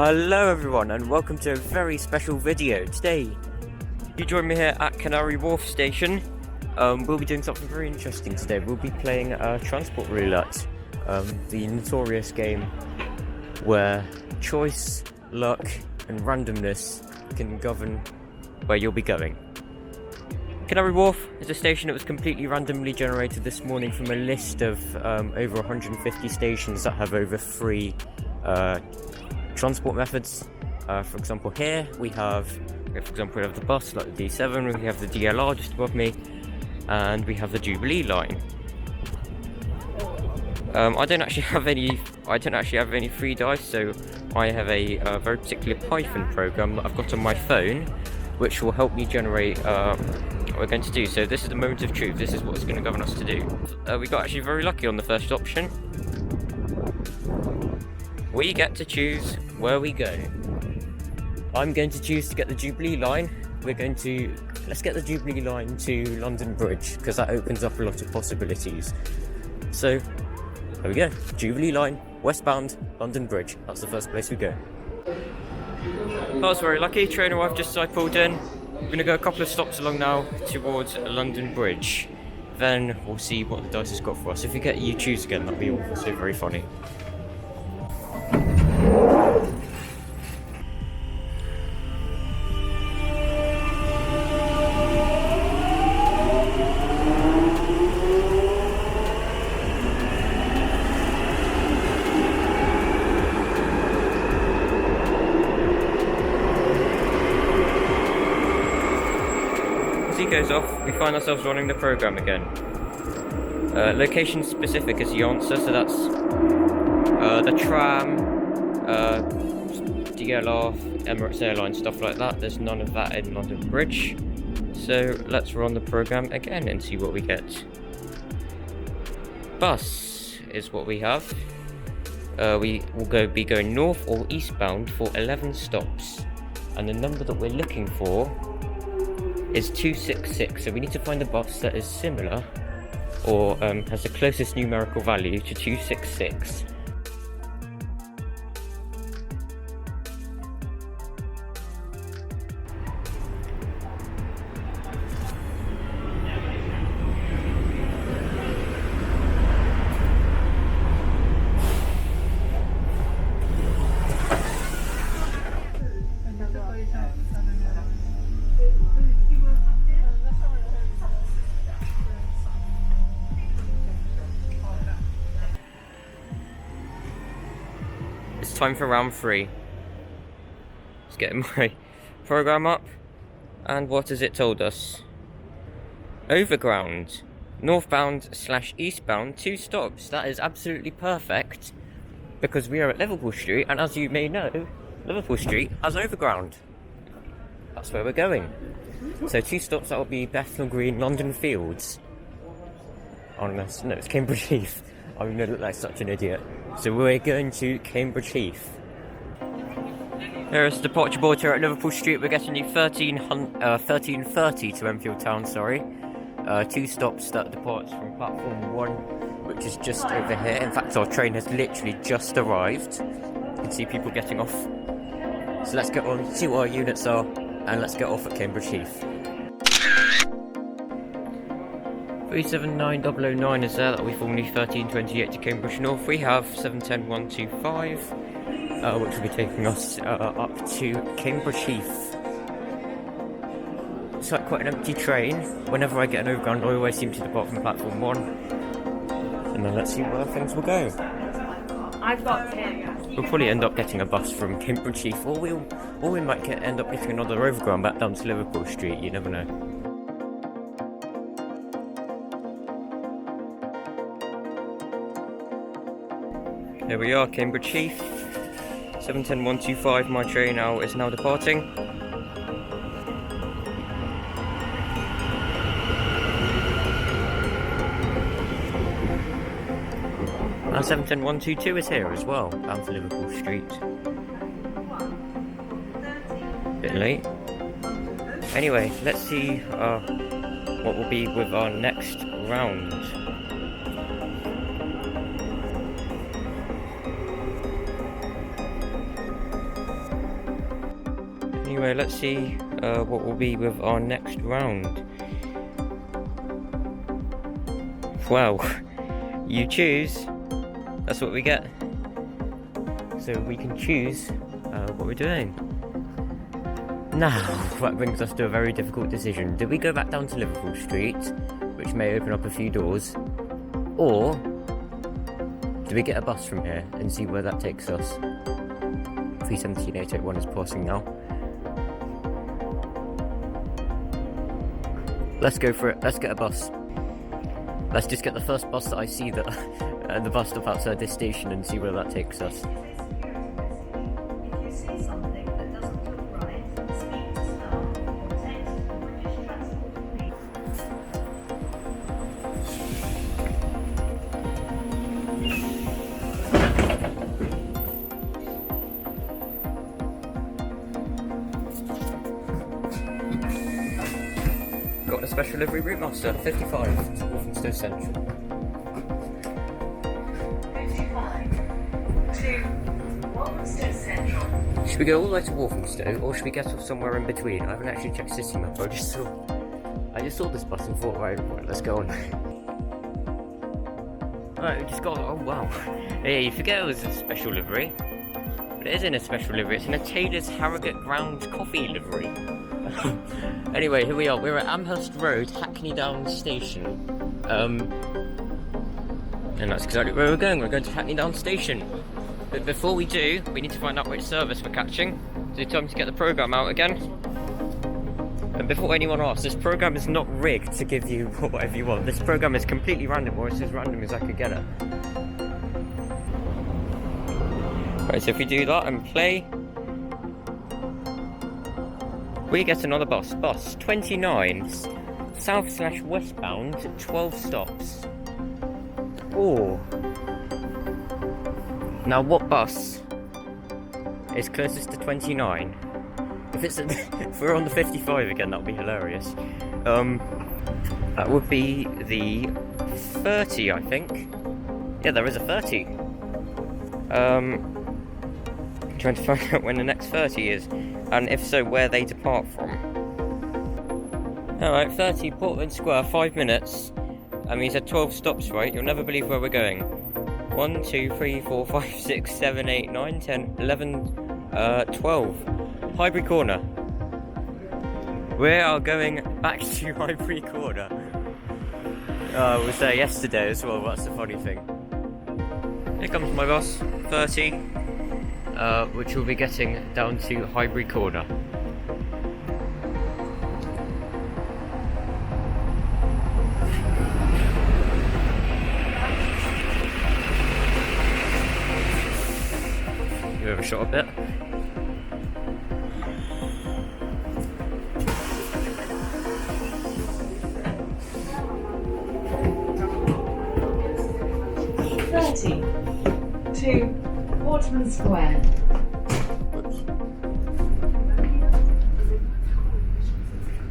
Hello everyone and welcome to a very special video. Today, you join me here at Canary Wharf Station. We'll be doing something very interesting today. We'll be playing Transport Roulette, the notorious game where choice, luck and randomness can govern where you'll be going. Canary Wharf is a station that was completely randomly generated this morning from a list of over 150 stations that have over 3 transport methods. For example, here we have the bus, like the D7. We have the DLR just above me, and we have the Jubilee line. I don't actually have any free dice, so I have a very particular Python program that I've got on my phone, which will help me generate what we're going to do. So this is the moment of truth. This is what's going to govern us to do. We got actually very lucky on the first option. We get to choose where we go. I'm going to choose to get the Jubilee line. Let's get the Jubilee line to London Bridge, because that opens up a lot of possibilities. So, there we go. Jubilee line, westbound, London Bridge. That's the first place we go. I was very lucky. Train arrived just as I pulled in. We're going to go a couple of stops along now towards London Bridge. Then we'll see what the dice has got for us. If we get you choose again, that'll be also very funny. As he goes off, we find ourselves running the program again. Location specific is the answer, so that's the Tram, DLR, Emirates Airlines, stuff like that. There's none of that in London Bridge. So let's run the program again and see what we get. Bus is what we have. We will be going north or eastbound for 11 stops. And the number that we're looking for is 266. So we need to find a bus that is similar or has the closest numerical value to 266. It's time for round 3. Let's get my program up. And what has it told us? Overground. Northbound / eastbound, 2 stops. That is absolutely perfect, because we are at Liverpool Street, and as you may know, Liverpool Street has Overground. That's where we're going. So 2 stops, that will be Bethnal Green, London Fields. Oh no, it's Cambridge Heath. I'm going to look like such an idiot. So we're going to Cambridge Heath. Here is the departure board here at Liverpool Street. We're getting you 1330 to Enfield Town, sorry. 2 stops that departs from platform 1, which is just over here. In fact, our train has literally just arrived. You can see people getting off. So let's get on, see what our units are, and let's get off at Cambridge Heath. 379009 is there. That will be formerly 1328 to Cambridge North. We have 710125, which will be taking us up to Cambridge Heath. It's like quite an empty train. Whenever I get an overground, I always seem to depart from platform 1. And then let's see where things will go. I've got 10. We'll probably end up getting a bus from Cambridge Heath, or we might end up getting another overground back down to Liverpool Street. You never know. Here we are, Cambridge Heath, 710125. My train is now departing. And 710122 is here as well, down to Liverpool Street. Bit late. Anyway, let's see what will be with our next round. Anyway, let's see what will be with our next round. Well, you choose. That's what we get. So we can choose what we're doing. Now, that brings us to a very difficult decision. Do we go back down to Liverpool Street, which may open up a few doors, or do we get a bus from here and see where that takes us? 317-881 is passing now. Let's go for it. Let's get a bus. Let's just get the first bus that I see that the bus stop outside this station and see where that takes us. Got a special livery route master, 55 to Walthamstow Central. 55 to Walthamstow Central. Should we go all the way to Walthamstow, or should we get off somewhere in between? I haven't actually checked City Map. I just saw this bus and thought, right, let's go on. Right, we just got. Oh wow! Yeah, you forget it was a special livery, but it isn't a special livery. It's in a Taylor's Harrogate Ground coffee livery. Anyway, here we are. We're at Amherst Road, Hackney Downs station. And that's exactly where we're going. We're going to Hackney Downs station. But before we do, we need to find out which service we're catching. So it's time to get the programme out again. And before anyone asks, this programme is not rigged to give you whatever you want. This programme is completely random, or it's as random as I could get it. Right, so if we do that and play, we get another bus. Bus 29, south/westbound, 12 stops. Oh. Now what bus is closest to 29? If we're on the 55 again, that would be hilarious. That would be the 30, I think. Yeah, there is a 30. Trying to find out when the next 30 is, and if so, where they depart from. Alright, 30 Portland Square, 5 minutes. He said 12 stops, right? You'll never believe where we're going. 1, 2, 3, 4, 5, 6, 7, 8, 9, 10, 11, 12. Highbury Corner. We are going back to Highbury Corner. I was there yesterday as well, that's the funny thing. Here comes my bus, 30, which will be getting down to Highbury Corner. You ever shot a bit? To Portman Square.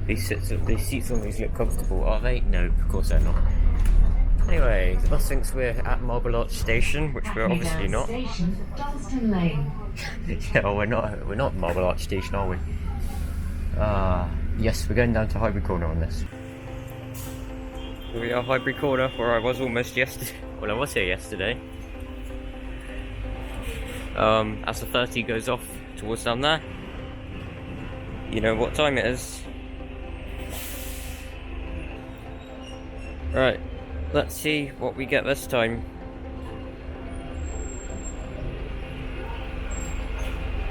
These seats on these look comfortable, are they? No, of course they're not. Anyway, the bus thinks we're at Marble Arch Station, which we're obviously not. Station, Dalston Lane. Yeah, we're not Marble Arch Station, are we? Yes, we're going down to Highbury Corner on this. Here we are, Highbury Corner, where I was almost yesterday. Well, I was here yesterday. As the 30 goes off towards down there, you know what time it is. Right, let's see what we get this time.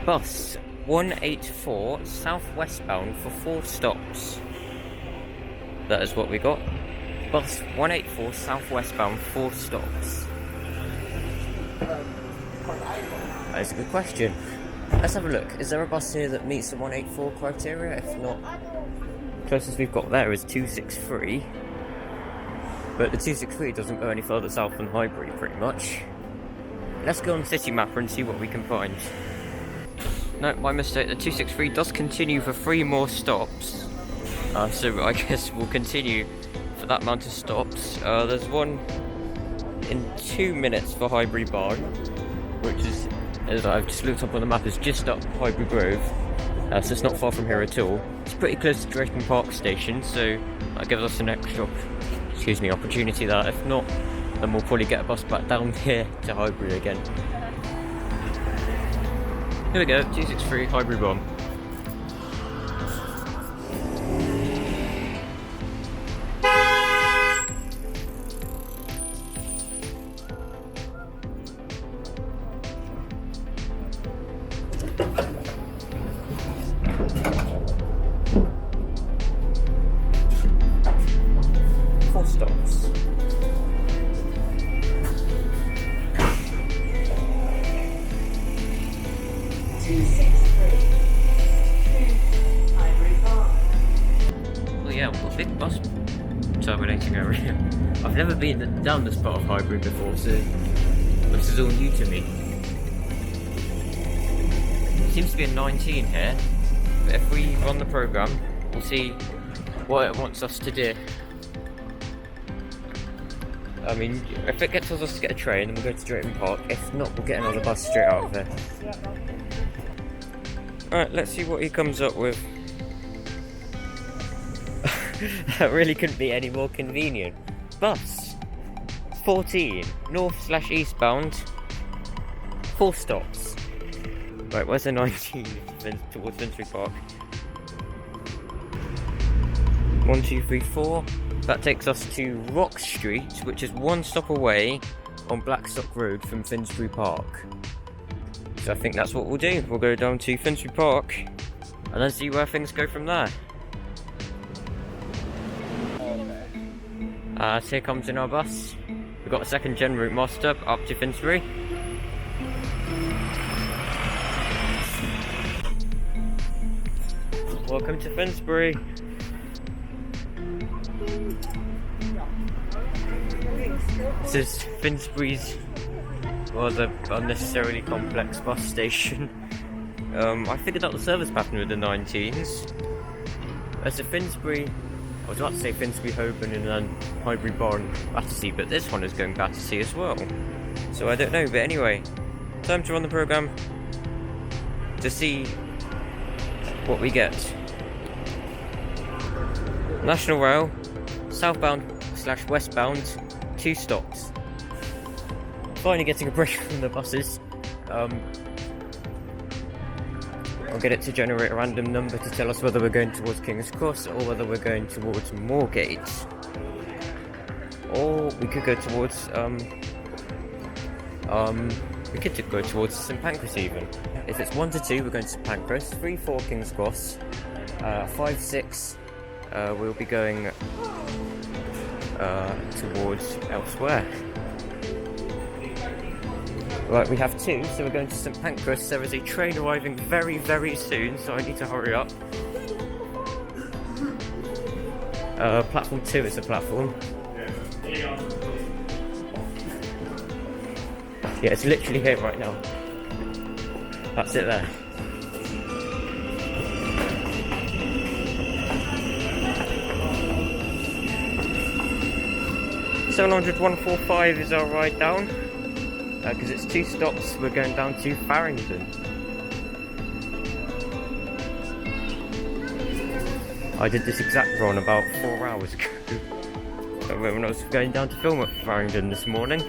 Bus 184 southwestbound for 4 stops. That is what we got. Bus 184 southwestbound, 4 stops. That's a good question. Let's have a look. Is there a bus here that meets the 184 criteria? If not, closest we've got there is 263. But the 263 doesn't go any further south than Highbury, pretty much. Let's go on City Mapper and see what we can find. No, my mistake. The 263 does continue for 3 more stops. So I guess we'll continue for that amount of stops. There's one in 2 minutes for Highbury Barn, which is, as I've just looked up on the map, is just up Highbury Grove. So it's not far from here at all. It's pretty close to Drayton Park Station, so that gives us an extra, opportunity there. If not, then we'll probably get a bus back down here to Highbury again. Here we go, 263 Highbury Bomb. Stops. Well, yeah, what a big bus terminating area. I've never been down this part of Highbury before, so this is all new to me. Seems to be a 19 here, but if we run the programme, we'll see what it wants us to do. I mean, if it gets us to get a train, then we'll go to Drayton Park. If not, we'll get another bus straight out of there. Alright, let's see what he comes up with. That really couldn't be any more convenient. Bus 14, north/eastbound, 4 stops. Right, where's the 19 towards Finsbury Park? 1, 2, 3, 4. That takes us to Rock Street, which is 1 stop away on Blackstock Road from Finsbury Park. So I think that's what we'll do. We'll go down to Finsbury Park and then see where things go from there. So here comes in our bus. We've got a 2nd gen route master up to Finsbury. Welcome to Finsbury. This is Finsbury's rather unnecessarily complex bus station. I figured out the service pattern with the 19s. There's a Finsbury, I was about to say Finsbury Holborn and then Highbury Barn Battersea, but this one is going Battersea as well. So I don't know, but anyway, time to run the programme to see what we get. National Rail, southbound/westbound, 2 stops. Finally getting a break from the buses. I'll get it to generate a random number to tell us whether we're going towards King's Cross or whether we're going towards Moorgate. Or we could go towards St Pancras even. If it's 1 to 2, we're going to St Pancras. 3, 4 King's Cross. 5, 6 we'll be going towards elsewhere. Right, we have 2, so we're going to St Pancras. There is a train arriving very, very soon, so I need to hurry up. Platform 2 is the platform. Yeah, it's literally here right now. That's it there. (700) is our ride down. Because it's 2 stops, we're going down to Farringdon. I did this exact run about 4 hours ago when I was going down to film at Farringdon this morning.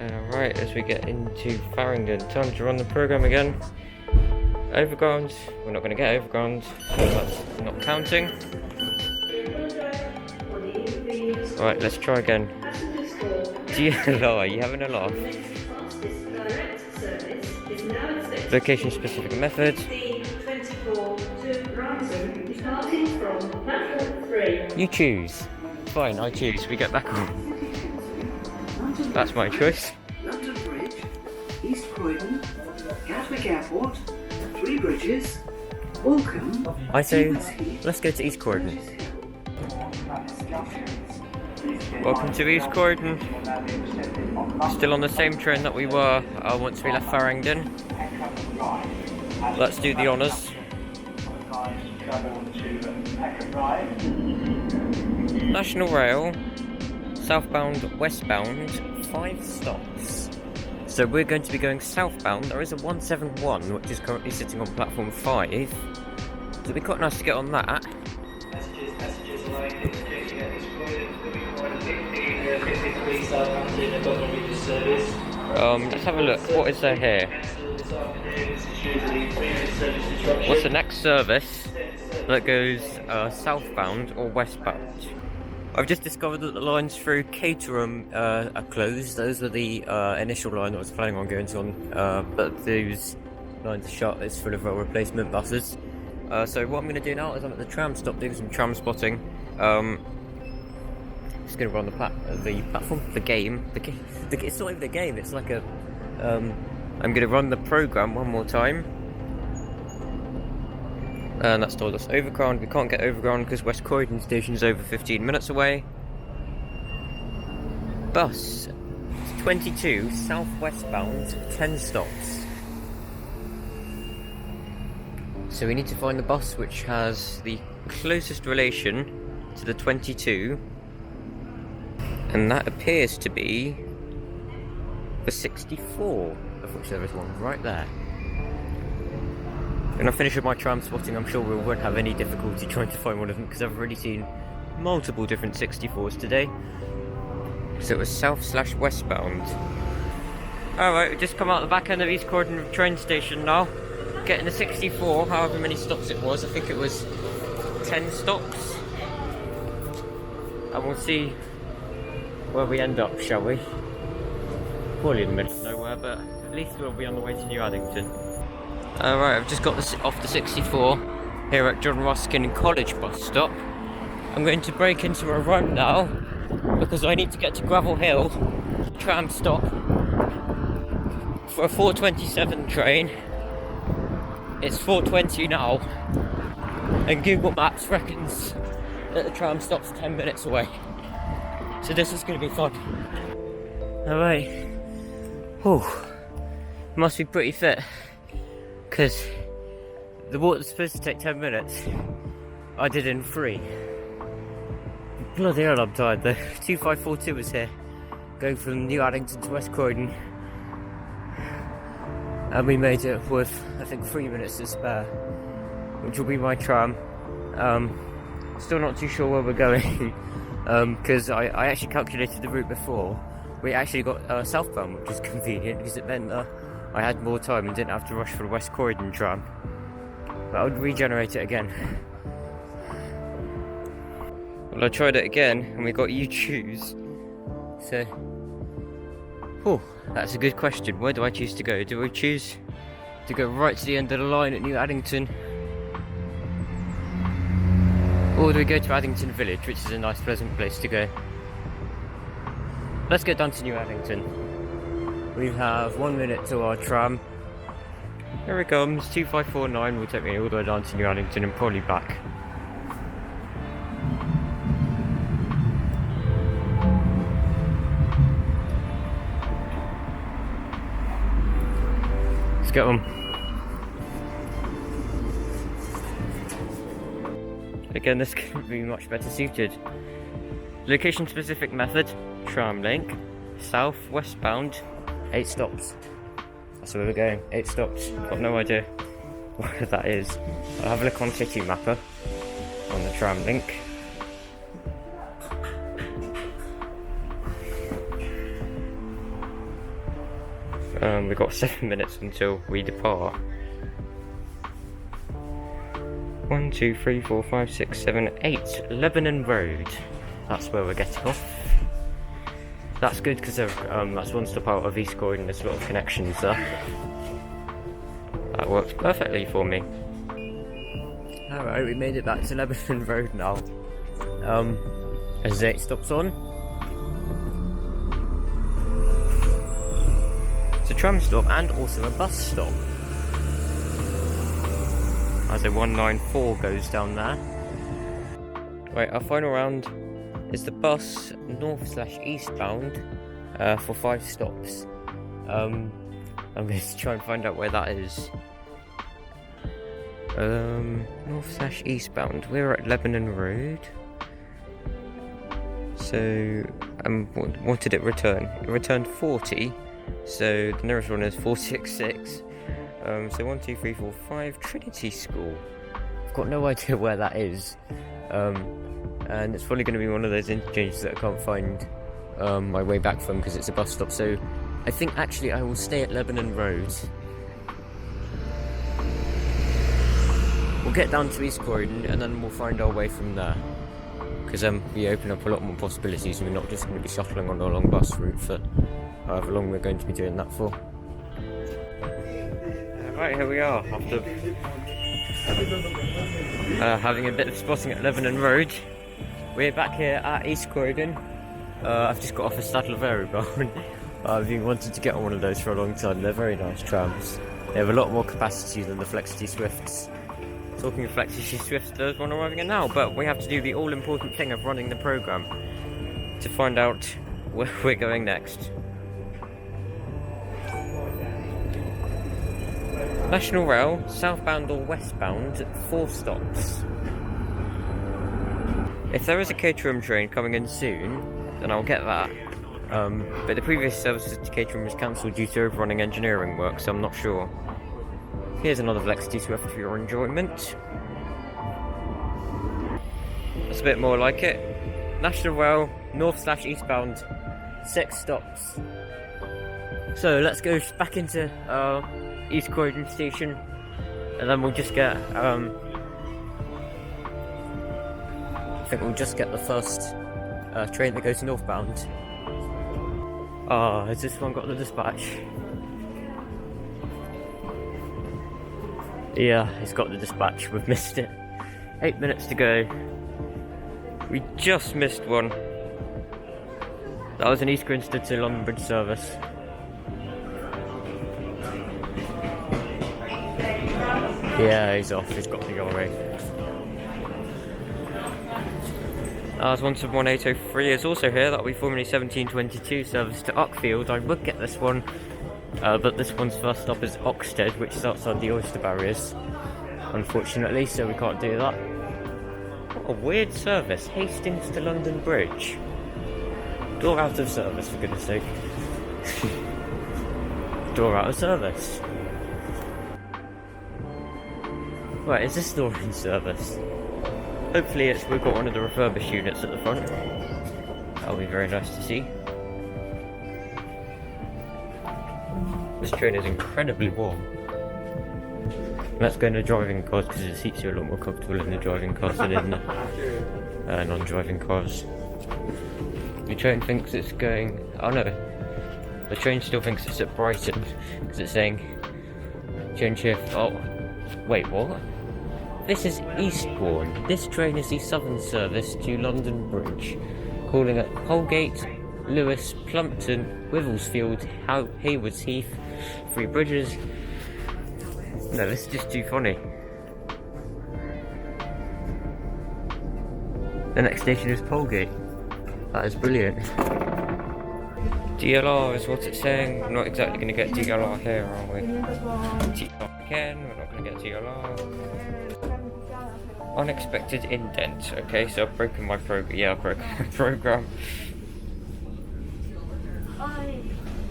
Alright, as we get into Farringdon, time to run the programme again. Overground, we're not going to get Overground, so that's not counting. Right, let's try again. Are you having a laugh? Location specific method. You choose. Fine, I choose. We get back on. That's my choice. London Bridge, East Croydon, Gatwick Airport, 3 bridges, Waltham. I say, let's go to East Croydon. Welcome to East Croydon. Still on the same train that we were once we left Farringdon. Let's do the honours. National Rail, southbound, westbound, 5 stops. So we're going to be going southbound. There is a 171 which is currently sitting on platform 5. So it'd be quite nice to get on that. Passengers line indicating at this point will be required 53 Southampton and Lebanon Road service. Let's have a look. What is there here? What's the next service that goes southbound or westbound? I've just discovered that the lines through Caterham are closed. Those were the initial line that I was planning on going on, but those lines are shut. It's full of replacement buses. So what I'm going to do now is I'm at the tram stop doing some tram spotting. Just going to run the platform, the game. It's not even a game. It's like a. I'm going to run the program one more time. And that's told us Overground. We can't get Overground because West Croydon station is over 15 minutes away. Bus 22 southwestbound, 10 stops. So we need to find the bus which has the closest relation to the 22, and that appears to be the 64, of which there is one right there. When I finish with my tram spotting, I'm sure we won't have any difficulty trying to find one of them because I've already seen multiple different 64s today. So it was south/westbound. Alright, we've just come out the back end of East Croydon train station now. Getting the 64, however many stops it was. I think it was 10 stops. And we'll see where we end up, shall we? Probably in the middle of nowhere, but at least we'll be on the way to New Addington. Alright, I've just got off the 64 here at John Ruskin College bus stop. I'm going to break into a run now because I need to get to Gravel Hill tram stop for a 4:27 train. It's 4:20 now, and Google Maps reckons that the tram stop's 10 minutes away. So this is going to be fun. Alright. Whew. Must be pretty fit. Because the water's supposed to take 10 minutes. I did in 3. Bloody hell, I'm tired though. 2542 is here. Going from New Addington to West Croydon. And we made it with, I think, 3 minutes to spare, which will be my tram. Still not too sure where we're going, because I actually calculated the route before. We actually got southbound, which is convenient, because it meant I had more time and didn't have to rush for the West Croydon tram. But I would regenerate it again. Well, I tried it again, and we got you choose. So, oh, that's a good question. Where do I choose to go? Do I choose to go right to the end of the line at New Addington? Or do we go to Addington Village, which is a nice pleasant place to go? Let's get down to New Addington. We have 1 minute to our tram. Here it comes, 2549 will take me all the way down to New Addington and probably back. Let's get on. Again, this could be much better suited. Location specific method, tram link, south, westbound, 8 stops. That's where we're going, 8 stops. Got no idea where that is. I'll have a look on City Mapper on the tram link. We've got 7 minutes until we depart. 1, 2, 3, 4, 5, 6, 7, 8. Lebanon Road. That's where we're getting off. That's good because that's one stop out of East Croydon. There's a lot of connections there. That works perfectly for me. Alright, we made it back to Lebanon Road now. There's 8 stops on. It's a tram stop and also a bus stop. As a 194 goes down there. Right, our final round is the bus north/eastbound for 5 stops. I'm going to try and find out where that is. North/eastbound. We're at Lebanon Road. So, what did it return? It returned 40, So the nearest one is 466. So 1, 2, 3, 4, 5 Trinity School. I've got no idea where that is. And it's probably going to be one of those interchanges that I can't find my way back from because it's a bus stop. So I think actually I will stay at Lebanon Road. We'll get down to East Croydon and then we'll find our way from there. Because we open up a lot more possibilities and we're not just going to be shuttling on a long bus route for however long we're going to be doing that for. Right, here we are, after having a bit of spotting at Lebanon Road. We're back here at East Croydon. I've just got off a Stadler Overground. I've been wanting to get on one of those for a long time. They're very nice trams. They have a lot more capacity than the Flexity Swifts. Talking of Flexity Swifts, there's one arriving in now, but we have to do the all-important thing of running the programme to find out where we're going next. National Rail, southbound or westbound, 4 stops. If there is a Caterham train coming in soon, then I'll get that. But the previous services to Caterham was cancelled due to overrunning engineering work, so I'm not sure. Here's another Flexity Swift for your enjoyment. That's a bit more like it. National Rail, north/eastbound, 6 stops. So let's go back into East Croydon station, and then we'll just get I think we'll just get the first train that goes northbound. Has this one got the dispatch? Yeah, it's got the dispatch. We've missed it. 8 minutes to go. We just missed one. That was an East Grinstead to London Bridge service. Yeah, he's off. He's got to go away. There's 171-803 is also here. That'll be formerly 1722 service to Uckfield. I would get this one, but this one's first stop is Oxted, which is outside the Oyster Barriers, unfortunately, so we can't do that. What a weird service. Hastings to London Bridge. Door out of service, for goodness sake. Door out of service. Right, is this door in service? Hopefully we've got one of the refurbished units at the front. That'll be very nice to see. This train is incredibly warm. Let's go in the driving cars because the seats are a lot more comfortable in the driving cars than in the non-driving cars. The train thinks it's going... Oh no. The train still thinks it's at Brighton because it's saying change here. Oh, wait, what? This is Eastbourne. This train is the southern service to London Bridge, calling at Holgate, Lewes, Plumpton, Wivelsfield, Haywards Heath, 3 Bridges. No, this is just too funny. The next station is Polgate. That is brilliant. DLR is what it's saying. We're not exactly going to get DLR here, are we? TLR again, we're not going to get DLR. Unexpected indent. Okay, so I've broken my program. Yeah, I've broken my program.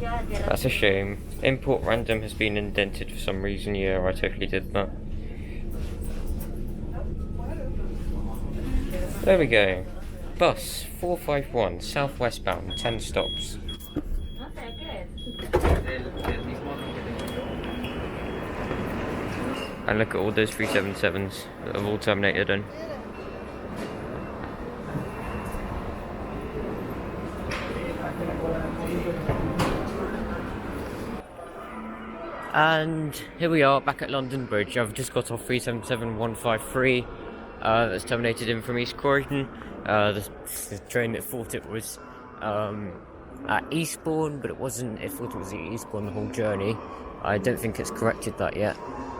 That's a shame. Import random has been indented for some reason. Yeah, I totally did that. There we go. Bus 451, southwestbound, 10 stops. And look at all those 377s that have all terminated in. And here we are back at London Bridge. I've just got off 377153. That's terminated in from East Croydon. The train that thought it was at Eastbourne, but it wasn't. It thought it was at Eastbourne the whole journey. I don't think it's corrected that yet.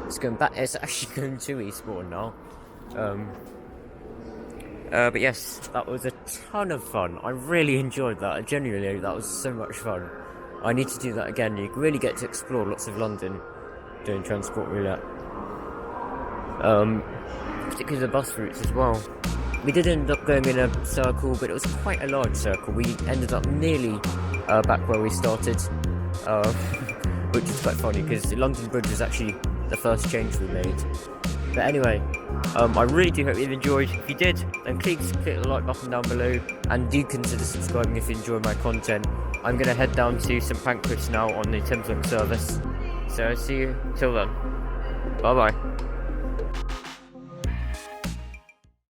It's going back. It's actually going to Eastbourne now. But yes, that was a ton of fun. I really enjoyed that. Genuinely, that was so much fun. I need to do that again. You really get to explore lots of London doing Transport Roulette. Particularly the bus routes as well. We did end up going in a circle, but it was quite a large circle. We ended up nearly back where we started. which is quite funny because the London Bridge was actually the first change we made. But anyway, I really do hope you've enjoyed. If you did, then please click the like button down below and do consider subscribing if you enjoy my content. I'm going to head down to St Pancras now on the Thameslink service. So I'll see you till then. Bye bye.